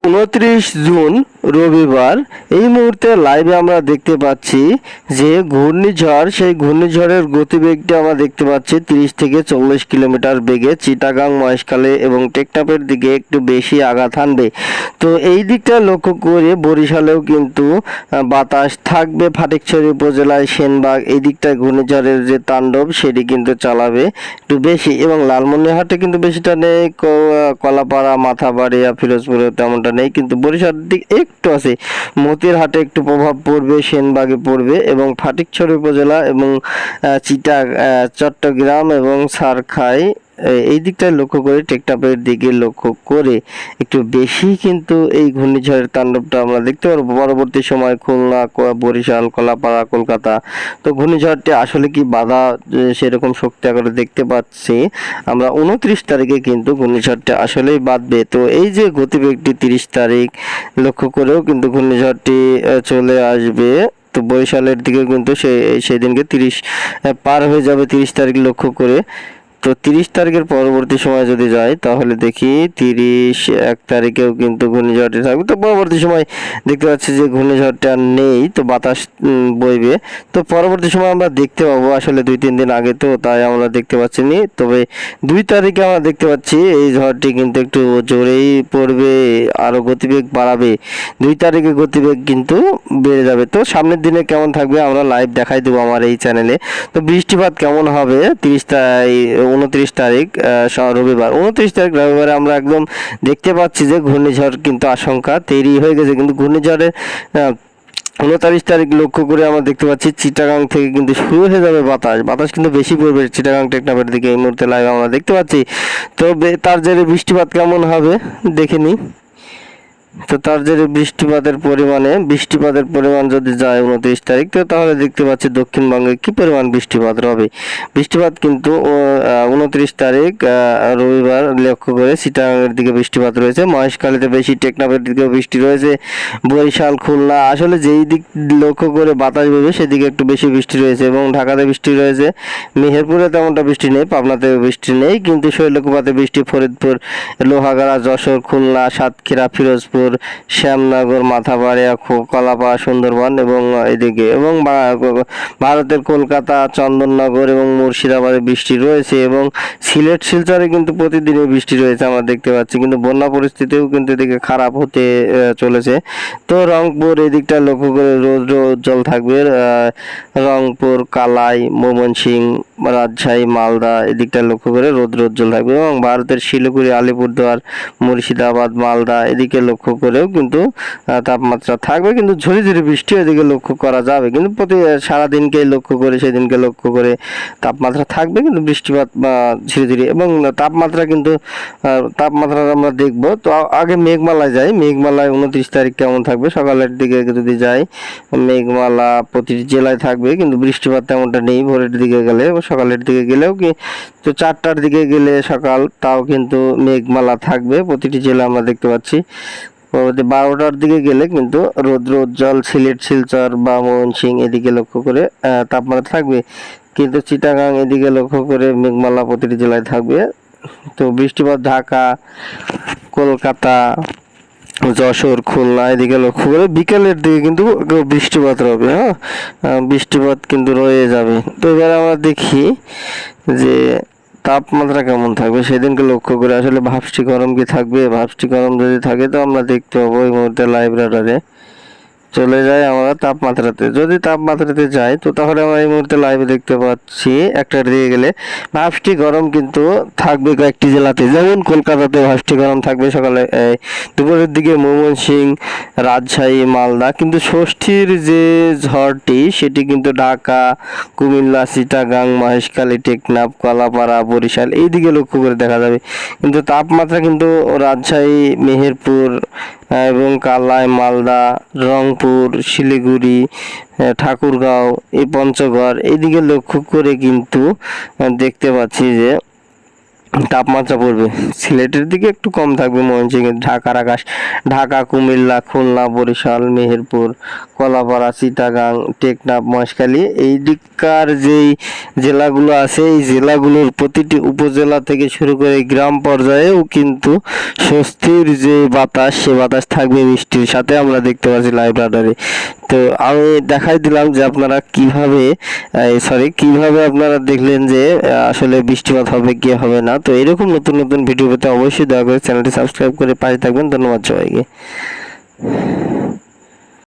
29 June রবিবার এই মুহূর্তে লাইভে আমরা দেখতে পাচ্ছি যে ঘূর্ণিঝড়, সেই ঘূর্ণিঝড়ের গতিবেগটা আমরা দেখতে পাচ্ছি 30 থেকে 40 কিলোমিটার বেগে চিটাগাং, মহেশখালী এবং টেকনাফের দিকে একটু বেশি আঘাত হানবে। তো এই দিকটা লক্ষ্য করে বরিশালেও কিন্তু বাতাস থাকবে। ফটিকছড়ি উপজেলায় সেনবাগ এই দিকটায় ঘূর্ণিঝড়ের যে তাণ্ডব সেটি কিন্তু চালাবে একটু বেশি, এবং লালমনিরহাটে কিন্তু বেশিটা নেই, কলাপাড়া, মাথাবাড়িয়া, ফিরোজপুরে তেমনটা নেই, কিন্তু বরিশালের দিক একটু আছে। মতিরহাটে একটু প্রভাব পড়বে, সেনবাগে পড়বে, এবং ফটিকছড়ি উপজেলা এবং চট্টগ্রাম এবং সারখাই এই দিকটায় লক্ষ্য করে, টেকনাফের দিকে লক্ষ্য করে একটু বেশি কিন্তু এই ঘূর্ণিঝড়ের তাণ্ডবটা আমরা দেখতে পারবো পরবর্তী সময়। খুলনা, বরিশাল, কলাপাড়া, কলকাতা। তো ঘূর্ণিঝড়টি আসলে কি বাধা সেরকম শক্তি আকারে দেখতে পাচ্ছি আমরা 29 তারিখে, কিন্তু ঘূর্ণিঝড়টি আসলেই বাঁধবে। তো এই যে গতিবেগটি 30 তারিখ লক্ষ্য করেও কিন্তু ঘূর্ণিঝড়টি চলে আসবে। তো বরিশালের দিকে কিন্তু সেদিনকে 30 পার হয়ে যাবে 30 তারিখ লক্ষ্য করে। তো 30 তারিখের পরবর্তী সময় যদি যাই তাহলে দেখি 31 তারিখেও কিন্তু ঘূর্ণিঝড়টি থাকবে। তো পরবর্তী সময় দেখতে পাচ্ছি যে ঘূর্ণিঝড়টা নেই, তো বাতাস বইবে। তো পরবর্তী সময় আমরা দেখতে পাবো, আসলে 2-3 দিন আগে তো তাই আমরা দেখতে পাচ্ছি নি। তবে 2 তারিখে আমরা দেখতে পাচ্ছি এই ঝড়টি কিন্তু একটু জোরেই পড়বে, আরো গতিবেগ বাড়াবে। 2 তারিখে গতিবেগ কিন্তু বেড়ে যাবে। তো সামনের দিনে কেমন থাকবে আমরা লাইভ দেখাই দেবো আমার এই চ্যানেলে। তো বৃষ্টিপাত কেমন হবে 29 তারিখ রবিবার, 29 তারিখ রবিবারে আমরা একদম দেখতে পাচ্ছি যে ঘূর্ণিঝড় কিন্তু আশঙ্কা তৈরি হয়ে গেছে। কিন্তু ঘূর্ণিঝড়ের 29 তারিখ লক্ষ্য করে আমরা দেখতে পাচ্ছি চিটাগাং থেকে কিন্তু শুরু হয়ে যাবে বাতাস কিন্তু বেশি পড়বে চিটাগাং, টেকনাফের দিকে এই মুহূর্তে লাইভ আমরা দেখতে পাচ্ছি। তো তার জেরে বৃষ্টিপাত কেমন হবে দেখে নিই। তো তার যে বৃষ্টিপাতের পরিমাণ যদি যায় 29 তারিখ, তো তাহলে দেখতে পাচ্ছি দক্ষিণবঙ্গে কি পরিমাণ বৃষ্টিপাত হবে। বৃষ্টিপাত কিন্তু 29 তারিখ রবিবার লক্ষ্য করে চিটাগাংয়ের দিকে বৃষ্টিপাত রয়েছে, মহেশখালীতে বেশি, টেকনাফের দিকেও বৃষ্টি রয়েছে, বরিশাল, খুলনা, আসলে যেই দিক লক্ষ্য করে বাতাস বইবে সেদিকে একটু বেশি বৃষ্টি রয়েছে, এবং ঢাকাতে বৃষ্টি রয়েছে। মেহেরপুরে তেমনটা বৃষ্টি নেই, পাবনাতে বৃষ্টি নেই, কিন্তু শৈলকুপাতে বৃষ্টি, ফরিদপুর, লোহাগাড়া, যশোর, খুলনা, সাতক্ষীরা, ফিরোজপুর, শ্যামনগর, মাথাবাড়িয়া, কলাপাড়া, সুন্দরবন এবং এদিকে, এবং ভারতের কলকাতা, চন্দননগর এবং মুর্শিদাবাদে বৃষ্টি রয়েছে, এবং সিলেট, শিলচরে কিন্তু প্রতিদিনই বৃষ্টি রয়েছে আমরা দেখতে পাচ্ছি। কিন্তু বন্যা পরিস্থিতিও কিন্তু এদিকে খারাপ হতে চলেছে। তো রংপুর এদিকটা লক্ষ্য করে রৌদ্র উজ্জ্বল থাকবে, রংপুর, কালাই, ময়মনসিংহ, রাজশাহী, মালদা এদিকটা লক্ষ্য করে রৌদ্র উজ্জ্বল থাকবে, এবং ভারতের শিলিগুড়ি, আলিপুরদুয়ার, মুর্শিদাবাদ, মালদা এদিকে লক্ষ্য করেও কিন্তু তাপমাত্রা থাকবে, কিন্তু ঝুড়ি ঝুড়ি বৃষ্টি এদিকে লক্ষ্য করা যাবে। কিন্তু সারাদিনকে লক্ষ্য করে, সেদিনকে লক্ষ্য করে তাপমাত্রা থাকবে, কিন্তু বৃষ্টিপাত বা ঝিরি ঝিরি, এবং তাপমাত্রা আমরা দেখবো। তো আগে মেঘমালায় যাই, মেঘমালায় 29 তারিখ কেমন থাকবে। সকালের দিকে যদি যাই, মেঘমালা প্রতিটি জেলায় থাকবে, কিন্তু বৃষ্টিপাত তেমনটা নেই। ভোরের দিকে গেলে, সকালের দিকে গেলেও কি, তো 4টার দিকে গেলে সকাল, তাও কিন্তু মেঘমালা থাকবে প্রতিটি জেলা আমরা দেখতে পাচ্ছি। পরবর্তী 12টার দিকে গেলে কিন্তু রৌদ্র উজ্জ্বল সিলেট, শিলচর বা ময়মনসিংহ এদিকে লক্ষ্য করে তাপমাত্রা থাকবে, কিন্তু চিটাগাং এদিকে লক্ষ্য করে মেঘমালা প্রতিটি জেলায় থাকবে। তো বৃষ্টিপাত ঢাকা, কলকাতা, যশোর, খুলনা এদিকে লক্ষ্য করে বিকেলের দিকে কিন্তু বৃষ্টিপাত হবে। বৃষ্টিপাত কিন্তু রয়ে যাবে। তো এবার আমরা দেখি যে তাপমাত্রা কেমন থাকবে সেদিনকে লক্ষ্য করে। আসলে ভাবছি গরম কি থাকবে, ভাবছি গরম যদি থাকে তো আমরা দেখতে পাবো এই মুহূর্তে লাইভ রাডারে। চলে যাই আমরা তাপমাত্রাতে, যদি তাপমাত্রাতে যাই তো তাহলে আমরা এই মুহূর্তে লাইভে দেখতে পাচ্ছি 1টার দিকে গেলে ভাবটি গরম কিন্তু থাকবে কয়েকটি জেলাতে, যেমন কলকাতাতে ভাবটি গরম থাকবে সকালে, দুপুরের দিকে ময়মনসিংহ, রাজশাহী, মালদা। কিন্তু ষষ্ঠীর যে ঝড়টি সেটি কিন্তু ঢাকা, কুমিল্লা, চিটাগাং, মহেশখালী, টেকনাফ, কলাপাড়া, বরিশাল এই দিকে লক্ষ্য করে দেখা যাবে। কিন্তু তাপমাত্রা কিন্তু রাজশাহী, মেহেরপুর এবং কালাই, মালদা, রংপুর, শিলিগুড়ি, ঠাকুরগাঁও, এই পঞ্চগড় এইদিকে লক্ষ্য করে কিন্তু দেখতে পাচ্ছি যে তাপমাত্রা পড়বে। সিলেটের দিকে একটু কম থাকবে, ময়মনসিংহ, ঢাকার আকাশ, ঢাকা, কুমিল্লা, খুলনা, বরিশাল, মেহেরপুর, কলাপাড়া, চিটাগাং, টেকনাফ, মহেশখালী এই দিককার যেই জেলাগুলো আছে এই জেলাগুলোর প্রতিটি উপজেলা থেকে শুরু করে গ্রাম পর্যায়েও কিন্তু স্বস্তির যে বাতাস সে বাতাস থাকবে বৃষ্টির সাথে, আমরা দেখতে পাচ্ছি লাইভ রাডারে। তো আমি দেখাই দিলাম যে আপনারা কিভাবে কিভাবে আপনারা দেখলেন যে আসলে বৃষ্টিপাত হবে কি হবে না। তো এরকম নতুন নতুন ভিডিও পেতে অবশ্যই দয়া করে চ্যানেলটি সাবস্ক্রাইব করে পাশে থাকবেন। ধন্যবাদ সবাইকে।